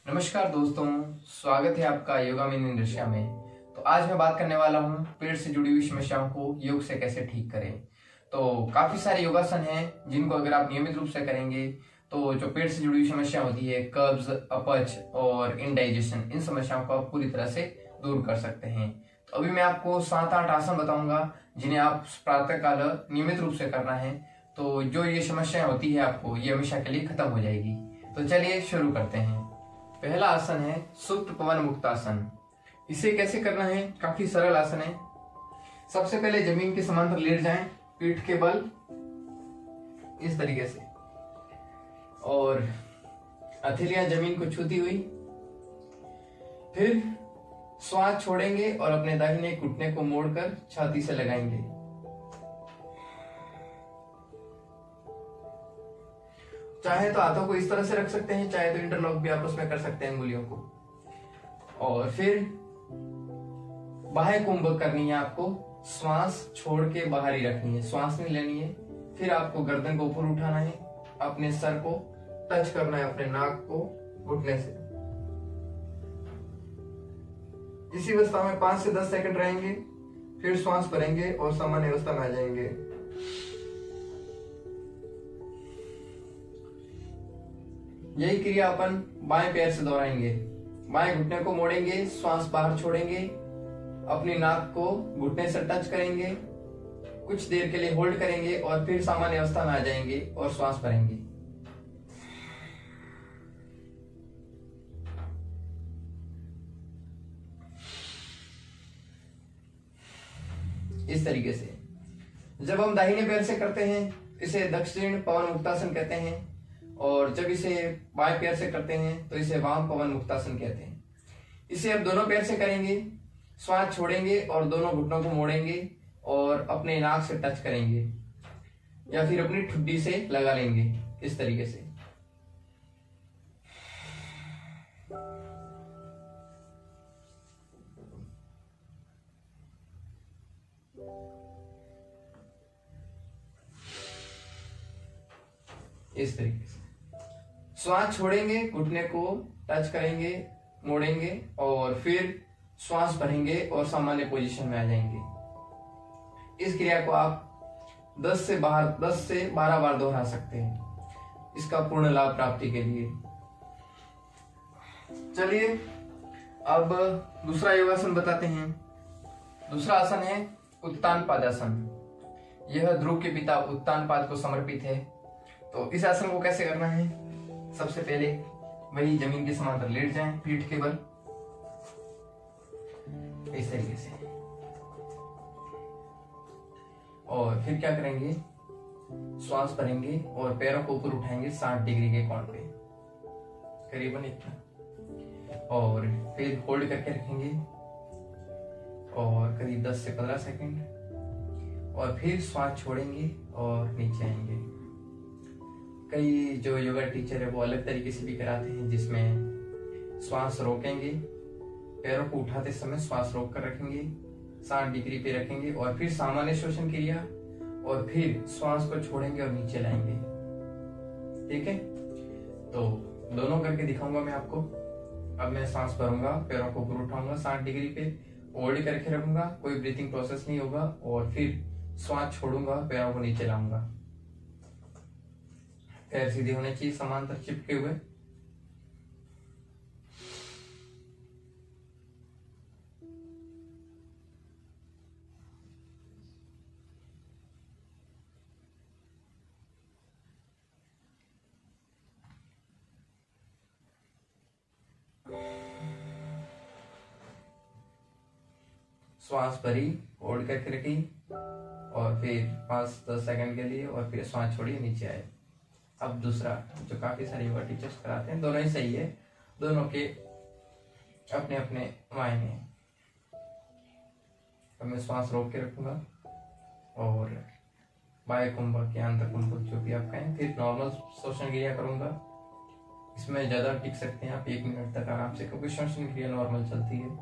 नमस्कार दोस्तों, स्वागत है आपका योगा में इंडस्ट्रिया में। तो आज मैं बात करने वाला हूँ पेट से जुड़ी हुई समस्याओं को योग से कैसे ठीक करें। तो काफी सारे योगासन हैं जिनको अगर आप नियमित रूप से करेंगे तो जो पेट से जुड़ी हुई समस्या होती है, कब्ज, अपच और इनडाइजेशन, इन समस्याओं को आप पूरी तरह से दूर कर सकते हैं। तो अभी मैं आपको 7-8 आसन बताऊंगा जिन्हें आप प्रातः काल नियमित रूप से करना है। तो जो ये समस्याएं होती है आपको, ये हमेशा के लिए खत्म हो जाएगी। तो चलिए शुरू करते हैं। पहला आसन है सुप्त पवन मुक्तासन। इसे कैसे करना है? काफी सरल आसन है। सबसे पहले जमीन के समांतर लेट जाएं, पीठ के बल इस तरीके से, और हथेलियां जमीन को छूती हुई। फिर श्वास छोड़ेंगे और अपने दाहिने घुटने को मोड़कर छाती से लगाएंगे। चाहे तो हाथों को इस तरह से रख सकते हैं, चाहे तो इंटरलॉक भी आपस में कर सकते हैं अंगुलियों को। और फिर बाह्य कुंभ करनी है आपको। श्वास छोड़ के बाहर ही रखनी है, श्वास नहीं लेनी है। फिर आपको गर्दन को ऊपर उठाना है, अपने सर को टच करना है अपने नाक को घुटने से। इसी अवस्था में 5 से 10 सेकंड रहेंगे, फिर श्वास भरेंगे और सामान्य अवस्था में आ जाएंगे। यही क्रिया अपन बाएं पैर से दोहराएंगे। बाएं घुटने को मोड़ेंगे, श्वास बाहर छोड़ेंगे, अपनी नाक को घुटने से टच करेंगे, कुछ देर के लिए होल्ड करेंगे और फिर सामान्य अवस्था में आ जाएंगे और श्वास भरेंगे। इस तरीके से। जब हम दाहिने पैर से करते हैं इसे दक्षिण पवन मुक्तासन कहते हैं, और जब इसे बाएं पैर से करते हैं तो इसे वाम पवन मुक्तासन कहते हैं। इसे अब दोनों पैर से करेंगे। श्वास छोड़ेंगे और दोनों घुटनों को मोड़ेंगे और अपने नाक से टच करेंगे या फिर अपनी ठुड्डी से लगा लेंगे इस तरीके से। इस तरीके से श्वास छोड़ेंगे, घुटने को टच करेंगे, मोड़ेंगे और फिर श्वास भरेंगे और सामान्य पोजीशन में आ जाएंगे। इस क्रिया को आप 10 से 12 बार दोहरा सकते हैं इसका पूर्ण लाभ प्राप्ति के लिए। चलिए अब दूसरा योगासन बताते हैं। दूसरा आसन है उत्तान पादासन। यह ध्रुव के पिता उत्तान पाद को समर्पित है। तो इस आसन को कैसे करना है? सबसे पहले वही जमीन के समांतर लेट जाएं, पीठ के बल इस तरीके से। और फिर क्या करेंगे? श्वास भरेंगे और पैरों को ऊपर उठाएंगे 60 डिग्री के कोण पे, करीबन इतना। और फिर होल्ड करके रखेंगे और करीब 10 से 15 सेकंड, और फिर श्वास छोड़ेंगे और नीचे आएंगे। कई जो योगा टीचर है वो अलग तरीके से भी कराते हैं, जिसमें श्वास रोकेंगे, पैरों को उठाते समय श्वास रोक कर रखेंगे, 60 डिग्री पे रखेंगे और फिर सामान्य श्वसन क्रिया, और फिर श्वास को छोड़ेंगे और नीचे लाएंगे। ठीक है, तो दोनों करके दिखाऊंगा मैं आपको। अब मैं सांस भरूंगा, पैरों को ऊपर उठाऊंगा, 60 डिग्री पे होल्ड करके रखूंगा, कोई ब्रीथिंग प्रोसेस नहीं होगा, और फिर श्वास छोड़ूंगा, पैरों को नीचे लाऊंगा। पैर सीधे होने चाहिए, समांतर चिपके हुए। श्वास भरी, होल्ड करके रखी और फिर 5-10 सेकंड के लिए, और फिर श्वास छोड़ी, नीचे आए। अब दूसरा जो काफी सारे योगा टीचर्स कराते हैं, दोनों ही सही है, दोनों के अपने अपने मायने हैं। अब मैं श्वास रोक के रखूंगा और बाह्य कुंभ या अंतर कुंभ जो भी आप कहें, फिर नॉर्मल श्वसन क्रिया करूंगा। इसमें ज्यादा टिक सकते हैं आप 1 मिनट तक आराम से, क्योंकि श्वसन क्रिया नॉर्मल चलती है।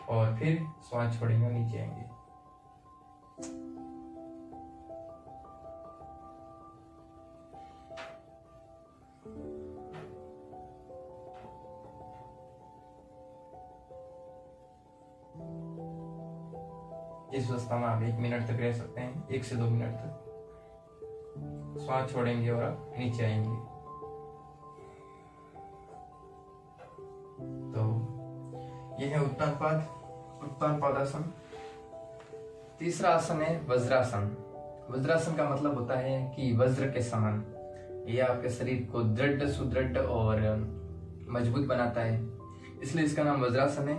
और फिर श्वास छोड़ेंगे, नीचे आएंगे। इस अवस्था में आप 1 मिनट तक रह सकते हैं, 1 से 2 मिनट तक। श्वास छोड़ेंगे और आप नीचे आएंगे। तो यह है उत्तान पादासन। तीसरा आसन है वज्रासन। वज्रासन का मतलब होता है कि वज्र के समान। यह आपके शरीर को दृढ़, सुदृढ़ और मजबूत बनाता है, इसलिए इसका नाम वज्रासन है।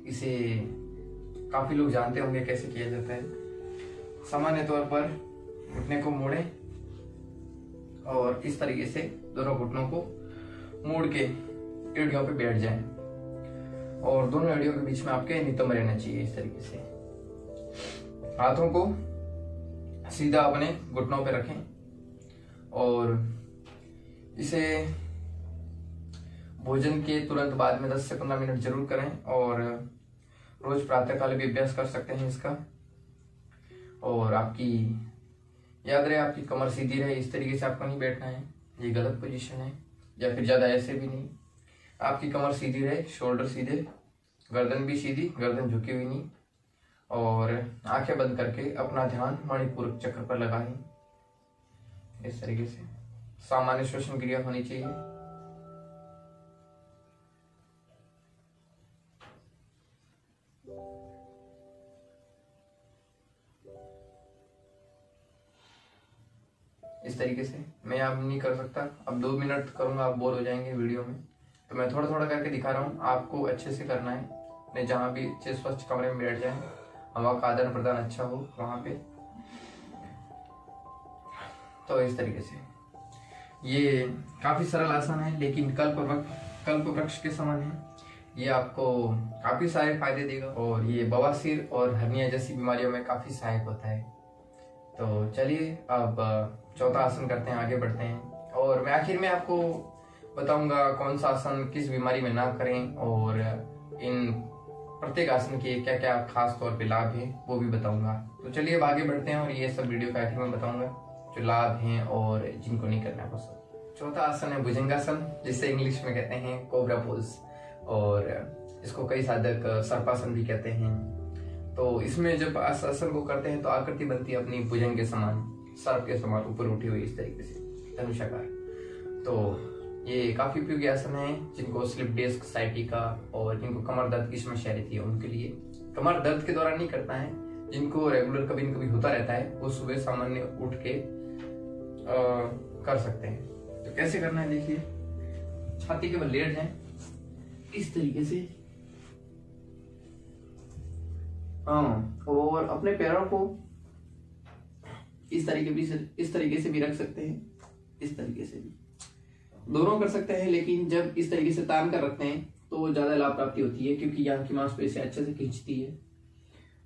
इसे काफी लोग जानते होंगे कैसे किया जाता है। सामान्य तौर पर घुटने को मोड़ें और इस तरीके से दोनों घुटनों को मोड़ के एड़ियों पे बैठ जाएं और दोनों एड़ियों के बीच में आपके नितंब रहना चाहिए। इस तरीके से हाथों को सीधा अपने घुटनों पे रखें और इसे भोजन के तुरंत बाद में 10 से 15 मिनट जरूर करें और रोज प्रातःकाल भी अभ्यास कर सकते हैं इसका। और आपकी याद रहे, आपकी कमर सीधी रहे। इस तरीके से आपको नहीं बैठना है, ये गलत पोजीशन है, या फिर ज्यादा ऐसे भी नहीं। आपकी कमर सीधी रहे, शोल्डर सीधे, गर्दन भी सीधी, गर्दन झुकी हुई नहीं, और आंखें बंद करके अपना ध्यान मणिपुर चक्र पर लगाएं। इस तरीके से सामान्य श्वसन क्रिया होनी चाहिए। इस तरीके से मैं अब नहीं कर सकता, अब 2 मिनट करूंगा, आप बोर हो जाएंगे वीडियो में, तो मैं थोड़ा थोड़ा करके दिखा रहा हूँ। आपको अच्छे से करना है, नहीं जहाँ भी अच्छे स्वच्छ कमरे में बैठ जाए, हवा का आदान प्रदान अच्छा हो वहां पे। तो इस तरीके से ये काफी सरल आसन है, लेकिन कल्प वृक्ष के समान है। ये आपको काफी सारे फायदे देगा और ये बवासीर और हर्निया जैसी बीमारियों में काफी सहायक होता है। तो चलिए अब चौथा आसन करते हैं, आगे बढ़ते हैं। और मैं आखिर में आपको बताऊंगा कौन सा आसन किस बीमारी में ना करें और इन प्रत्येक आसन के क्या क्या खास तौर पे लाभ है वो भी बताऊंगा। तो चलिए अब आगे बढ़ते हैं और ये सब वीडियो के आखिर में बताऊंगा जो लाभ हैं और जिनको नहीं करना पसंद। चौथा आसन है भुजंगासन, जिसे इंग्लिश में कहते हैं कोबरा पोज, और इसको कई साधक सर्पासन भी कहते हैं। तो इसमें जब आसन को करते हैं तो आकृति बनती है अपनी भुजंग के समान, सर्प के समान ऊपर उठी हुई इस तरीके से धनुषाकार। तो ये काफी उपयोगी आसन है जिनको स्लिप डिस्क, साइटिका और जिनको कमर दर्द की समस्या रहती है उनके लिए। कमर दर्द के दौरान नहीं करना है, जिनको रेगुलर कभी न कभी होता रहता है वो सुबह सामान्य उठ के कर सकते हैं। तो कैसे करना है देखिए, छाती के बल लेट जाएं इस तरीके से, और अपने पैरों को इस तरीके से भी रख सकते हैं, इस तरीके से भी दोनों कर सकते हैं। लेकिन जब इस तरीके से तान कर रखते हैं तो ज्यादा लाभ प्राप्ति होती है, क्योंकि यहाँ की मांसपेशियां अच्छे से खींचती है।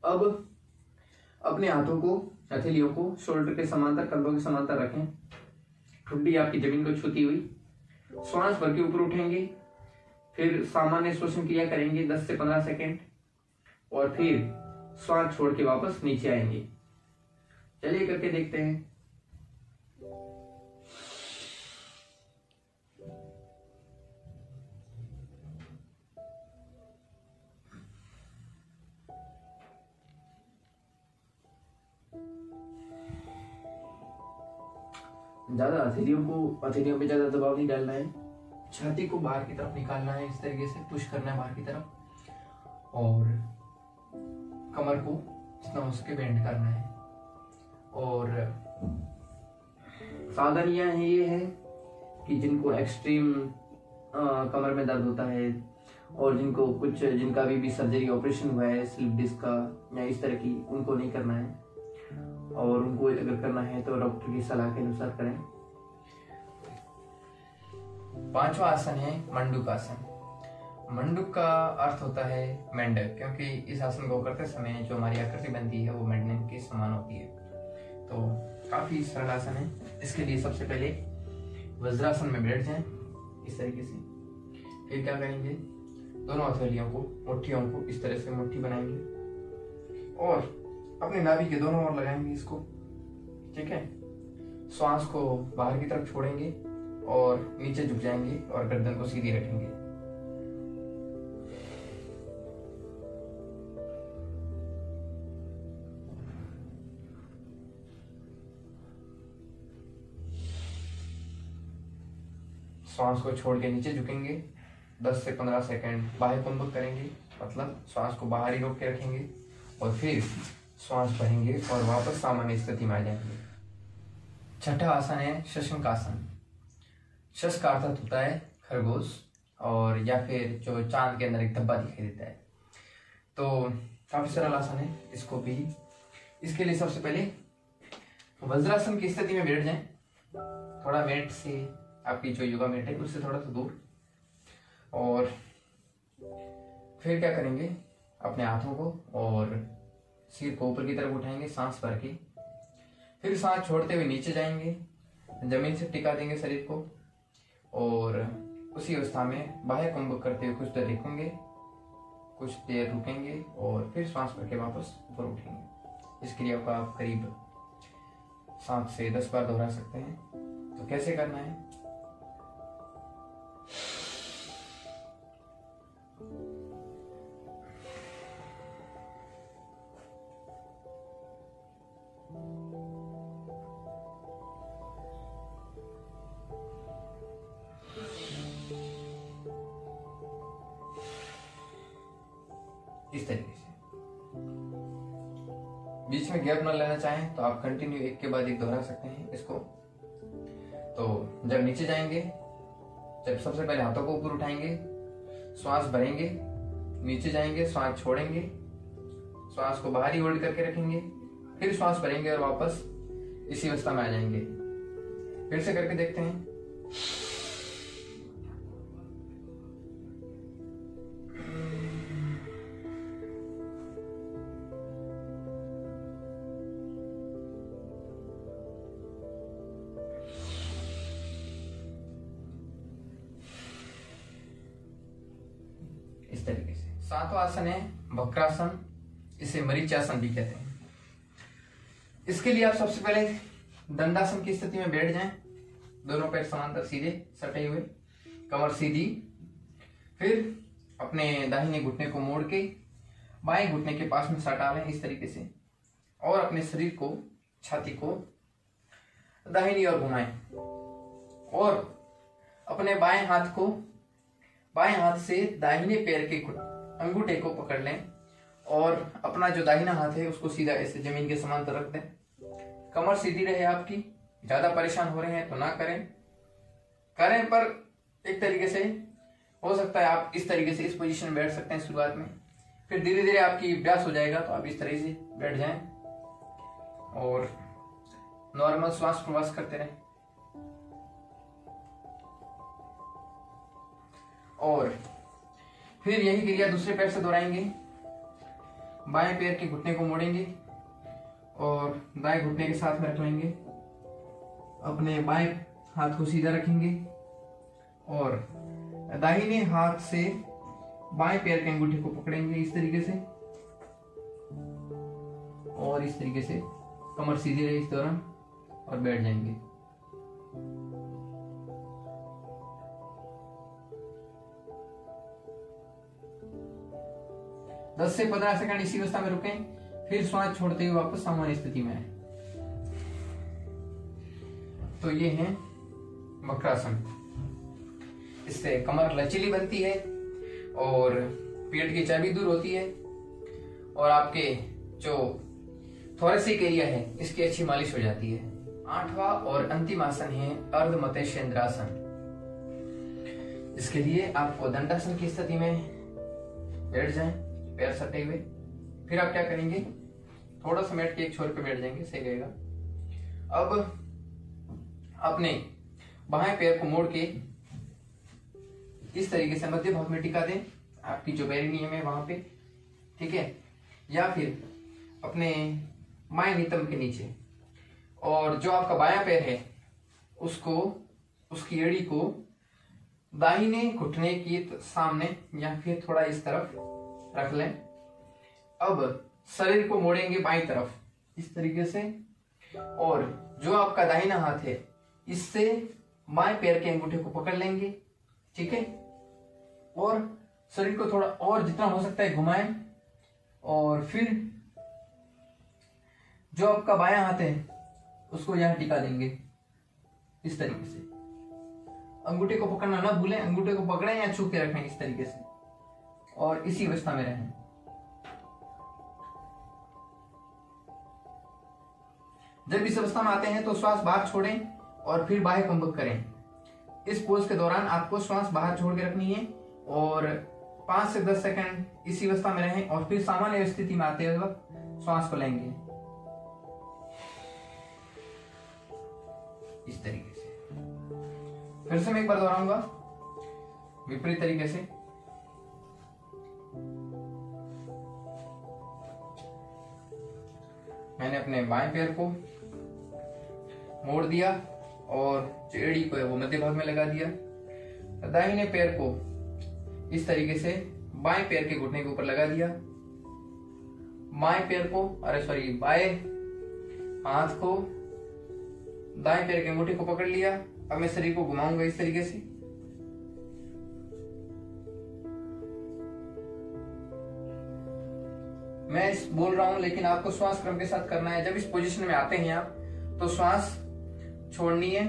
अब अपने हाथों को, हथेलियों को शोल्डर के समांतर, कंधों के समांतर रखें, ठुड्डी आपकी जमीन को छूती हुई। श्वास भर के ऊपर उठेंगे, फिर सामान्य श्वसन क्रिया करेंगे 10 से 15 सेकेंड, और फिर श्वास छोड़ के वापस नीचे आएंगे। चलिए करके देखते हैं। ज्यादा हथेलियों पे ज्यादा दबाव नहीं डालना है, छाती को बाहर की तरफ निकालना है, इस तरीके से पुश करना है बाहर की तरफ, और कमर को जितना हो सके बेंड करना है। और सावधानियां हैं ये है कि जिनको एक्सट्रीम कमर में दर्द होता है और जिनका भी सर्जरी ऑपरेशन हुआ है स्लिप डिस्क का या इस तरह की, उनको नहीं करना है, और उनको अगर करना है तो डॉक्टर की सलाह के अनुसार करें। पांचवा आसन है मंडूक आसन। मंडूक का अर्थ होता है मेंढक, क्योंकि इस आसन को करते समय जो हमारी आकृति बनती है वो मेंढक के समान होती है। तो काफी सरल आसन है। इसके लिए सबसे पहले वज्रासन में बैठ जाएं इस तरीके से। फिर क्या करेंगे, दोनों हथेलियों को, मुट्ठियों को इस तरह से मुट्ठी बनाएंगे और अपने नाभि के दोनों ओर लगाएंगे इसको, ठीक है। श्वास को बाहर की तरफ छोड़ेंगे और नीचे झुक जाएंगे और गर्दन को सीधी रखेंगे। श्वास को छोड़ के नीचे झुकेंगे, 10 से 15 सेकंड बाह्य कुंभक करेंगे, मतलब श्वास को बाहर ही रोक के रखेंगे, और फिर श्वास भरेंगे और वापस सामान्य स्थिति में आ जाएंगे। छठा आसन है शशंक आसन। शश का अर्थ होता है खरगोश, और या फिर जो चांद के अंदर एक धब्बा दिखाई देता है। तो काफी सरल आसन है, इसको भी इसके लिए सबसे पहले वज्रासन की स्थिति में बैठ जाएं, थोड़ा मैट से, आपकी जो योगा मैट है उससे थोड़ा सा दूर, और फिर क्या करेंगे, अपने हाथों को और सिर को ऊपर की तरफ उठाएंगे सांस भर के, फिर सांस छोड़ते हुए नीचे जाएंगे, जमीन से टिका देंगे शरीर को, और उसी अवस्था में बाह्य कुंभक करते हुए कुछ देर रुकेंगे, कुछ देर रुकेंगे और फिर सांस भर के वापस ऊपर उठेंगे। इस क्रिया को आप करीब 7 से 10 बार दोहरा सकते हैं। तो कैसे करना है, इस तरीके से। बीच में गैप न लेना चाहें तो आप कंटिन्यू एक के बाद एक दोहरा सकते हैं इसको। तो जब नीचे जाएंगे, जब सबसे पहले हाथों को ऊपर उठाएंगे, श्वास भरेंगे, नीचे जाएंगे, श्वास छोड़ेंगे, श्वास को बाहर ही होल्ड करके रखेंगे, फिर श्वास भरेंगे और वापस इसी अवस्था में आ जाएंगे। फिर से करके देखते हैं। इस तरीके से। सातवां आसन है वक्रासन, इसे मरीचासन भी कहते हैं। इसके लिए आप सबसे पहले दंडासन की स्थिति में बैठ जाएं, दोनों पैर समांतर सीधे सटे हुए, कमर सीधी, फिर अपने दाहिने घुटने को मोड़ के बाएं घुटने के पास में सटा लें इस तरीके से, और अपने शरीर को, छाती को दाहिनी ओर घुमाएं, और अपने बाएं हाथ से दाहिने पैर के अंगूठे को पकड़ लें, और अपना जो दाहिना हाथ है उसको सीधा ऐसे जमीन के समांतर रख दें। कमर सीधी रहे आपकी। ज्यादा परेशान हो रहे हैं तो ना करें पर एक तरीके से हो सकता है आप इस तरीके से इस पोजीशन में बैठ सकते हैं शुरुआत में, फिर धीरे धीरे आपकी अभ्यास हो जाएगा तो आप इस तरह से बैठ जाएं और नॉर्मल श्वास प्रवास करते रहें। और फिर यही क्रिया दूसरे पैर से दोहराएंगे। बाएं पैर के घुटने को मोड़ेंगे और दाएं घुटने के साथ में रख लेंगे, अपने बाएं हाथ को सीधा रखेंगे और दाहिने हाथ से बाएं पैर के अंगूठे को पकड़ेंगे इस तरीके से, और इस तरीके से कमर सीधी रहे इस दौरान, और बैठ जाएंगे। दस से 15 सेकंड इसी अवस्था में रुकें, फिर श्वास छोड़ते हुए वापस सामान्य स्थिति में आए। तो ये है वक्रासन। इससे कमर लचीली बनती है और पेट की चर्बी दूर होती है, और आपके जो थोरेसिक एरिया है इसकी अच्छी मालिश हो जाती है। 8वां और अंतिम आसन है अर्ध मत्स्येंद्रासन। इसके लिए आपको दंडासन की स्थिति में बैठ जाएं, पैर सटे हुए। फिर आप क्या करेंगे, थोड़ा सा मैट के एक छोर पे बैठ जाएंगे, सही रहेगा। अब अपने बाएं पैर को मोड़ के इस तरीके से मध्य भाग में टिका दें, आपकी जो पेरिनियम है वहां पे, ठीक है, या फिर अपने बाएं नितंब के नीचे, और जो आपका बायां पैर है उसको, उसकी एड़ी को दाहिने घुटने के सामने या फिर थोड़ा इस तरफ रख लें। अब शरीर को मोड़ेंगे बाईं तरफ इस तरीके से, और जो आपका दाहिना हाथ है इससे बाएं पैर के अंगूठे को पकड़ लेंगे, ठीक है, और शरीर को थोड़ा और जितना हो सकता है घुमाएं, और फिर जो आपका बायां हाथ है उसको यहां टिका देंगे इस तरीके से। अंगूठे को पकड़ना ना भूलें, अंगूठे को पकड़ें या छू के रखें इस तरीके से, और इसी अवस्था में रहें। जब इस अवस्था में आते हैं तो श्वास बाहर छोड़ें और फिर बाह्य कंपक करें। इस पोज के दौरान आपको श्वास बाहर छोड़ के रखनी है और 5 से 10 सेकंड इसी अवस्था में रहें और फिर सामान्य स्थिति में आते वक्त श्वास को लेंगे इस तरीके से। फिर से मैं एक बार दोहराऊंगा विपरीत तरीके से। मैंने अपने बाएं पैर को मोड़ दिया और जो एड़ी को है वो मध्य भाग में लगा दिया। दाहिने पैर को इस तरीके से बाएं पैर के घुटने के ऊपर लगा दिया। बाएं पैर को बाएं हाथ को दाएं पैर के अंगूठे को पकड़ लिया। अब मैं शरीर को घुमाऊंगा इस तरीके से। मैं बोल रहा हूं लेकिन आपको श्वास क्रम के साथ करना है। जब इस पोजीशन में आते हैं आप तो श्वास छोड़नी है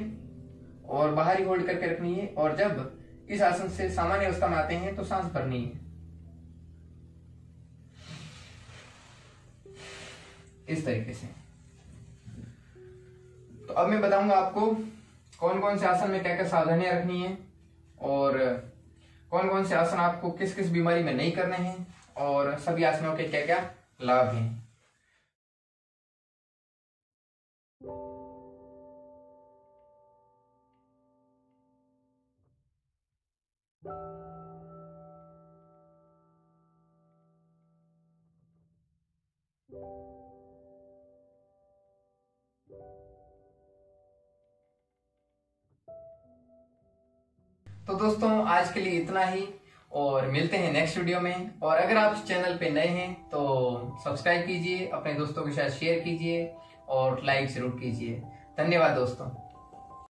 और बाहर ही होल्ड करके रखनी है, और जब इस आसन से सामान्य अवस्था में आते हैं तो सांस भरनी है इस तरीके से। तो अब मैं बताऊंगा आपको कौन कौन से आसन में क्या क्या सावधानियां रखनी है और कौन कौन से आसन आपको किस किस बीमारी में नहीं करने हैं और सभी आसनों के क्या क्या लाभ हैं। तो दोस्तों आज के लिए इतना ही और मिलते हैं नेक्स्ट वीडियो में। और अगर आप इस चैनल पे नए हैं तो सब्सक्राइब कीजिए, अपने दोस्तों के साथ शेयर कीजिए और लाइक जरूर कीजिए। धन्यवाद दोस्तों।